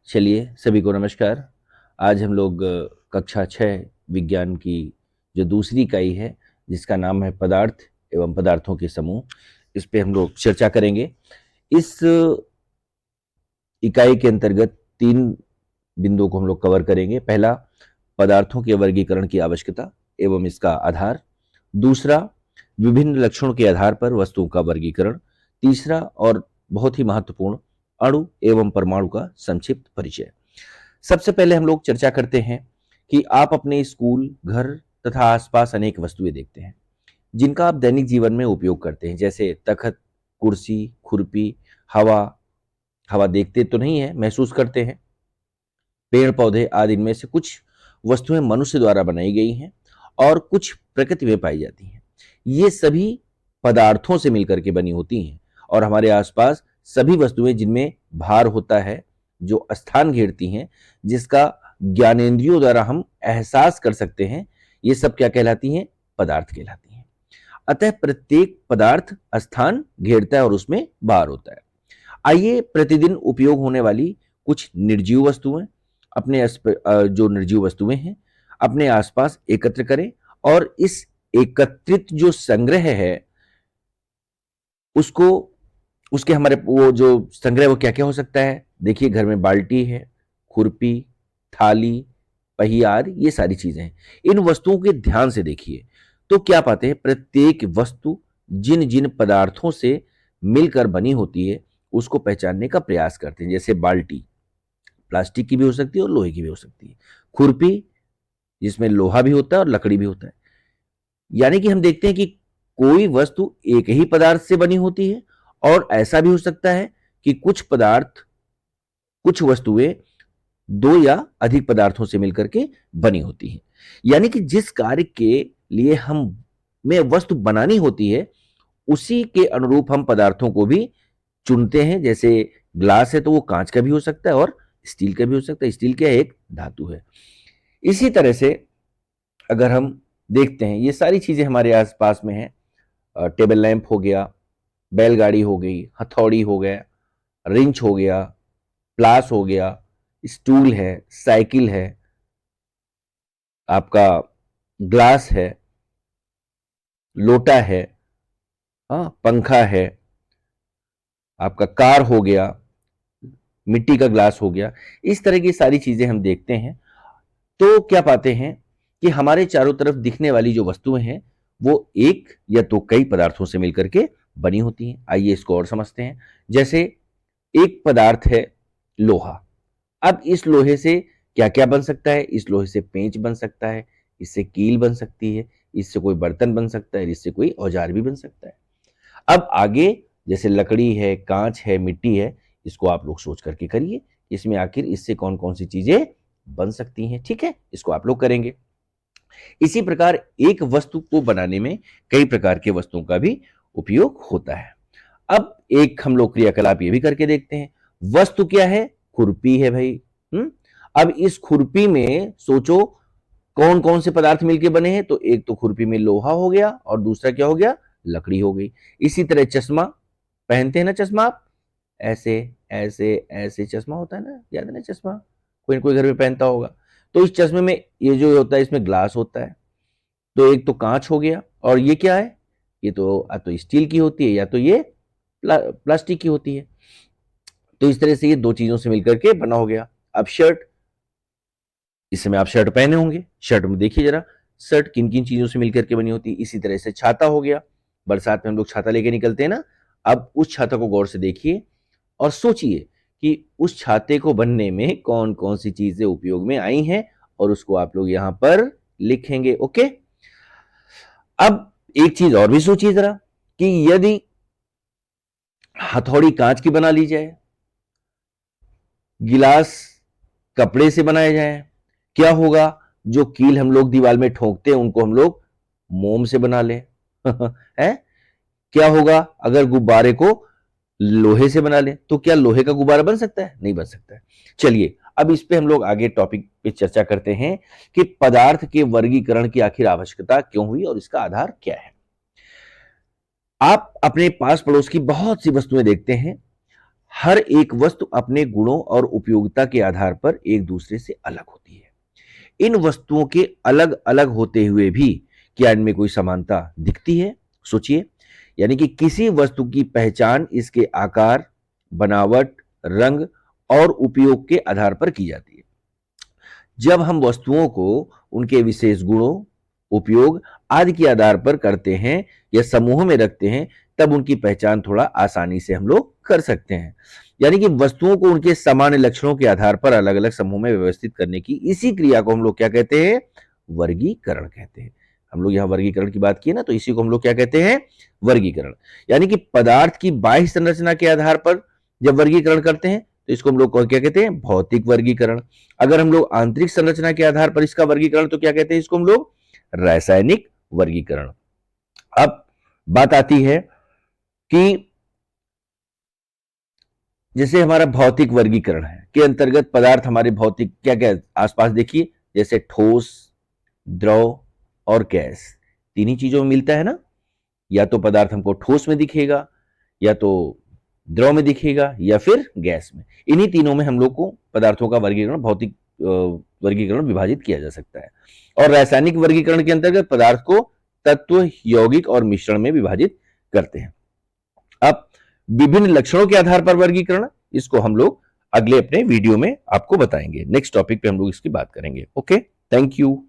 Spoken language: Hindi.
चलिए सभी को नमस्कार। आज हम लोग कक्षा 6 विज्ञान की जो दूसरी इकाई है जिसका नाम है पदार्थ एवं पदार्थों के समूह, इस पे हम लोग चर्चा करेंगे। इस इकाई के अंतर्गत 3 बिंदुओं को हम लोग कवर करेंगे। पहला, पदार्थों के वर्गीकरण की आवश्यकता एवं इसका आधार। दूसरा, विभिन्न लक्षणों के आधार पर वस्तुओं का वर्गीकरण। तीसरा और बहुत ही महत्वपूर्ण, अणु एवं परमाणु का संक्षिप्त परिचय। सबसे पहले हम लोग चर्चा करते हैं कि आप अपने स्कूल, घर तथा आसपास अनेक वस्तुएं देखते हैं जिनका आप दैनिक जीवन में उपयोग करते हैं, जैसे तखत, कुर्सी, खुरपी। हवा हवा देखते तो नहीं है, महसूस करते हैं। पेड़ पौधे आदि, इनमें से कुछ वस्तुएं मनुष्य द्वारा बनाई गई हैं और कुछ प्रकृति में पाई जाती हैं। ये सभी पदार्थों से मिलकर के बनी होती हैं। और हमारे आसपास सभी वस्तुएं जिनमें भार होता है, जो स्थान घेरती हैं, जिसका ज्ञानेंद्रियों द्वारा हम एहसास कर सकते हैं, ये सब क्या कहलाती हैं? पदार्थ कहलाती हैं। अतः प्रत्येक पदार्थ स्थान घेरता है और उसमें भार होता है। आइए प्रतिदिन उपयोग होने वाली कुछ निर्जीव वस्तुएं, जो निर्जीव वस्तुएं हैं, अपने आसपास एकत्र करें और इस एकत्रित जो संग्रह है उसको उसके हमारे वो जो संग्रह वो क्या क्या हो सकता है? देखिए, घर में बाल्टी है, खुरपी, थाली, पहिया आदि, ये सारी चीजें हैं। इन वस्तुओं के ध्यान से देखिए तो क्या पाते हैं? प्रत्येक वस्तु जिन जिन पदार्थों से मिलकर बनी होती है उसको पहचानने का प्रयास करते हैं। जैसे बाल्टी प्लास्टिक की भी हो सकती है और लोहे की भी हो सकती है। खुरपी, जिसमें लोहा भी होता है और लकड़ी भी होता है। यानी कि हम देखते हैं कि कोई वस्तु एक ही पदार्थ से बनी होती है और ऐसा भी हो सकता है कि कुछ वस्तुएं दो या अधिक पदार्थों से मिलकर के बनी होती हैं। यानी कि जिस कार्य के लिए हम में वस्तु बनानी होती है उसी के अनुरूप हम पदार्थों को भी चुनते हैं। जैसे ग्लास है तो वो कांच का भी हो सकता है और स्टील का भी हो सकता है। स्टील क्या है? एक धातु है। इसी तरह से अगर हम देखते हैं, ये सारी चीजें हमारे आसपास में है। टेबल लैंप हो गया, बैलगाड़ी हो गई, हथौड़ी हो गया, रिंच हो गया, प्लास हो गया, स्टूल है, साइकिल है, आपका ग्लास है, लोटा है, हाँ, पंखा है, आपका कार हो गया, मिट्टी का ग्लास हो गया। इस तरह की सारी चीजें हम देखते हैं तो क्या पाते हैं कि हमारे चारों तरफ दिखने वाली जो वस्तुएं हैं वो एक या तो कई पदार्थों से मिलकर के बनी होती हैं। आइए इसको और समझते हैं। जैसे एक पदार्थ है लोहा। अब इस लोहे से क्या क्या बन सकता है? इस लोहे से पेंच बन सकता है, इससे कील बन सकती है, इससे कोई बर्तन बन सकता है, इससे कोई औजार भी बन सकता है। अब आगे जैसे लकड़ी है, कांच है, मिट्टी है, इसको आप लोग सोच करके करिए इसमें आखिर इससे कौन कौन सी चीजें बन सकती हैं। ठीक है, इसको आप लोग करेंगे। इसी प्रकार एक वस्तु को बनाने में कई प्रकार के वस्तुओं का भी उपयोग होता है। अब एक हम लोग क्रियाकलाप ये भी करके देखते हैं। वस्तु क्या है? खुरपी है भाई। अब इस खुरपी में सोचो कौन कौन से पदार्थ मिलके बने हैं? तो एक तो खुरपी में लोहा हो गया और दूसरा क्या हो गया? लकड़ी हो गई। इसी तरह चश्मा पहनते हैं ना, चश्मा आप ऐसे ऐसे ऐसे चश्मा होता है ना, याद है ना? चश्मा कोई ना कोई घर में पहनता होगा। तो इस चश्मे में ये जो होता है इसमें ग्लास होता है। तो एक तो कांच हो गया और ये क्या है? ये तो या तो स्टील की होती है या तो ये प्लास्टिक की होती है। तो इस तरह से ये दो चीजों से मिलकर के बना हो गया। अब शर्ट, इस समय आप शर्ट पहने होंगे, शर्ट में देखिए जरा शर्ट किन किन चीजों से मिलकर के बनी होती है। इसी तरह से छाता हो गया, बरसात में हम लोग छाता लेके निकलते हैं ना। अब उस छाता को गौर से देखिए और सोचिए कि उस छाते को बनने में कौन कौन सी चीजें उपयोग में आई हैं और उसको आप लोग यहां पर लिखेंगे। ओके। अब एक चीज और भी सोचिए जरा कि यदि हथौड़ी कांच की बना ली जाए, गिलास कपड़े से बनाया जाए, क्या होगा? जो कील हम लोग दीवार में ठोकते हैं उनको हम लोग मोम से बना लें है? क्या होगा अगर गुब्बारे को लोहे से बना लें? तो क्या लोहे का गुब्बारा बन सकता है? नहीं बन सकता है। चलिए अब इस पे हम लोग आगे टॉपिक पे चर्चा करते हैं कि पदार्थ के वर्गीकरण की आखिर आवश्यकता क्यों हुई और इसका आधार क्या है। आप अपने पास पड़ोस की बहुत सी वस्तुएं देखते हैं, हर एक वस्तु अपने गुणों और उपयोगिता के आधार पर एक दूसरे से अलग होती है। इन वस्तुओं के अलग अलग होते हुए भी क्या इनमें कोई समानता दिखती है? सोचिए। यानी कि किसी वस्तु की पहचान इसके आकार, बनावट, रंग और उपयोग के आधार पर की जाती है। जब हम वस्तुओं को उनके विशेष गुणों, उपयोग आदि के आधार पर करते हैं या समूह में रखते हैं, तब उनकी पहचान थोड़ा आसानी से हम लोग कर सकते हैं। यानी कि वस्तुओं को उनके सामान्य लक्षणों के आधार पर अलग अलग समूह में व्यवस्थित करने की इसी क्रिया को हम लोग क्या कहते हैं? वर्गीकरण कहते हैं। हम लोग यहाँ वर्गीकरण की बात की ना, तो इसी को हम लोग क्या कहते हैं? वर्गीकरण। यानी कि पदार्थ की बाह्य संरचना के आधार पर जब वर्गीकरण करते हैं तो इसको हम लोग क्या कहते हैं? भौतिक वर्गीकरण। अगर हम लोग आंतरिक संरचना के आधार पर इसका वर्गीकरण तो क्या कहते हैं? इसको हम लोग रासायनिक वर्गीकरण। अब बात आती है कि जैसे हमारा भौतिक वर्गीकरण है के अंतर्गत पदार्थ हमारे भौतिक क्या क्या आसपास देखिए, जैसे ठोस, द्रव और गैस, तीन ही चीजों में मिलता है ना। या तो पदार्थ हमको ठोस में दिखेगा, या तो द्रव में दिखेगा, या फिर गैस में। इन्हीं तीनों में हम लोग को पदार्थों का वर्गीकरण, भौतिक वर्गीकरण विभाजित किया जा सकता है। और रासायनिक वर्गीकरण के अंतर्गत पदार्थ को तत्व, यौगिक और मिश्रण में विभाजित करते हैं। अब विभिन्न लक्षणों के आधार पर वर्गीकरण, इसको हम लोग अगले अपने वीडियो में आपको बताएंगे। नेक्स्ट टॉपिक पे हम लोग इसकी बात करेंगे। Okay, thank you.